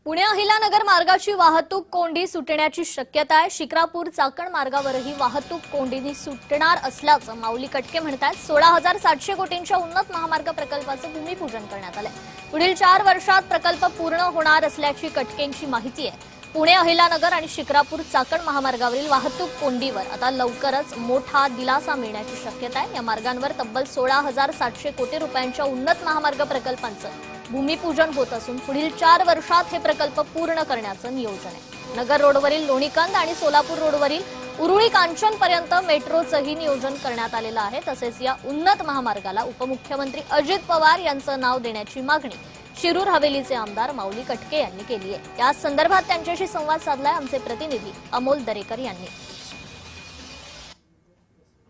पुणे अहिल्यानगर मार्गाची वाहतूक कोंडी सुटण्याची शक्यता आहे। शिक्रापूर चाकण मार्गावरही वाहतूक कोंडीनी सुटणार असल्याचं माऊली कटके म्हणतात। 16,700 कोटींच्या उन्नत महामार्ग प्रकल्पाचं भूमिपूजन करण्यात आलंय। पुढील 4 वर्षात प्रकल्प पूर्ण होणार असल्याची कटकेंची माहिती आहे। पुणे अहिल्यानगर आणि शिक्रापूर चाकण महामार्गावरील वाहतूक कोंडीवर आता लवकरच मोठा दिलासा मिळण्याची शक्यता आहे। या मार्गांवर तब्बल 16,700 कोटी रुपयांच्या उन्नत महामार्ग प्रकल्पांचं भूमिपूजन होत असून पुढील 4 वर्षात हे प्रकल्प पूर्ण करण्याचं नियोजन आहे। नगर रोडवरील लोणीकंद आणि सोलापूर रोडवरील उरुळी कांचन पर्यंत मेट्रोचंही नियोजन करण्यात आलेलं आहे। तसेच या उन्नत महामार्गाला उपमुख्यमंत्री अजित पवार यांचं नाव देण्याची मागणी शिरूर हवेलीचे आमदार माऊली कटके यांनी केली आहे। या संदर्भात त्यांच्याशी संवाद साधलाय आमचे प्रतिनिधी अमोल दरेकर यांनी।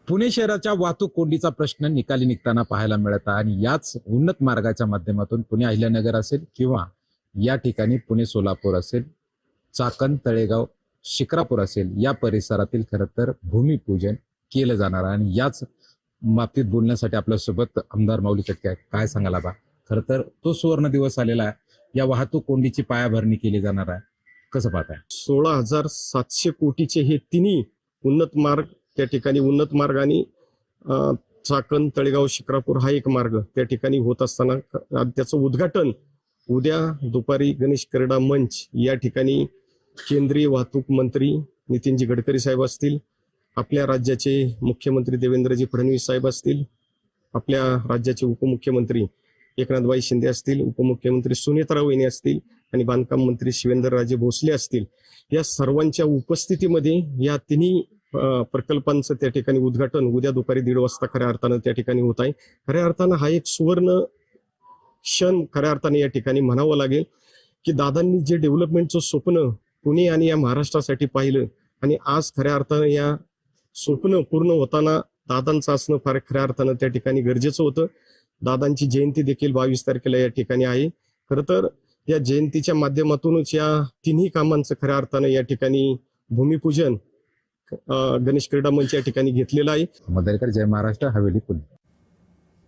पुणे शहराच्या वाहतूक कोंडीचा प्रश्न निकाली निघताना पाहायला मिळत आहे आणि याच उन्नत मार्गाच्या माध्यमातून पुणे अहिल्यानगर असेल किंवा या ठिकाणी पुणे सोलापूर असेल, चाकण तळेगाव शिक्रापूर असेल, या परिसरातील खरं तर भूमिपूजन केलं जाणार आहे। आणि याच बाबतीत बोलण्यासाठी आपल्यासोबत आमदार माऊली कटके आहेत। काय सांगाल बा? खरं तर तो सुवर्ण दिवस आलेला आहे। या वाहतूक कोंडीची पायाभरणी केली जाणार आहे, कसं पाहताय? 16,700 कोटीचे हे तिन्ही उन्नत मार्ग, त्या ठिकाणी उन्नत मार्ग आणि चाकण तळेगाव शिक्रापूर हा एक मार्ग त्या ठिकाणी होत असताना त्याचं उद्घाटन उद्या दुपारी गणेश क्रीडा मंच या ठिकाणी केंद्रीय वाहतूक मंत्री नितीनजी गडकरी साहेब असतील, आपल्या राज्याचे मुख्यमंत्री देवेंद्रजी फडणवीस साहेब असतील, आपल्या राज्याचे उपमुख्यमंत्री एकनाथबाई शिंदे असतील, उपमुख्यमंत्री सुनेत्राराव वहिनी असतील आणि बांधकाम मंत्री शिवेंद्रराजे भोसले असतील, या सर्वांच्या उपस्थितीमध्ये या तिन्ही प्रकल्पांचं त्या ठिकाणी उद्घाटन उद्या दुपारी 1:30 वाजता खऱ्या अर्थानं त्या ठिकाणी होत आहे। खऱ्या अर्थानं हा एक सुवर्ण क्षण खऱ्या अर्थाने या ठिकाणी म्हणावं लागेल की दादांनी जे डेव्हलपमेंटचं स्वप्न पुणे आणि या महाराष्ट्रासाठी पाहिलं आणि आज खऱ्या अर्थानं या स्वप्न पूर्ण होताना दादांचं असणं फार खऱ्या अर्थानं त्या ठिकाणी गरजेचं होतं। दादांची जयंती देखील 22 तारखेला या ठिकाणी आहे। खरं तर या जयंतीच्या माध्यमातूनच या तिन्ही कामांचं खऱ्या अर्थानं या ठिकाणी भूमिपूजन गणेश क्रीडा मंच या ठिकाणी घेतलेलं आहे। मदरकर, जय महाराष्ट्र, हवेली, पुणे।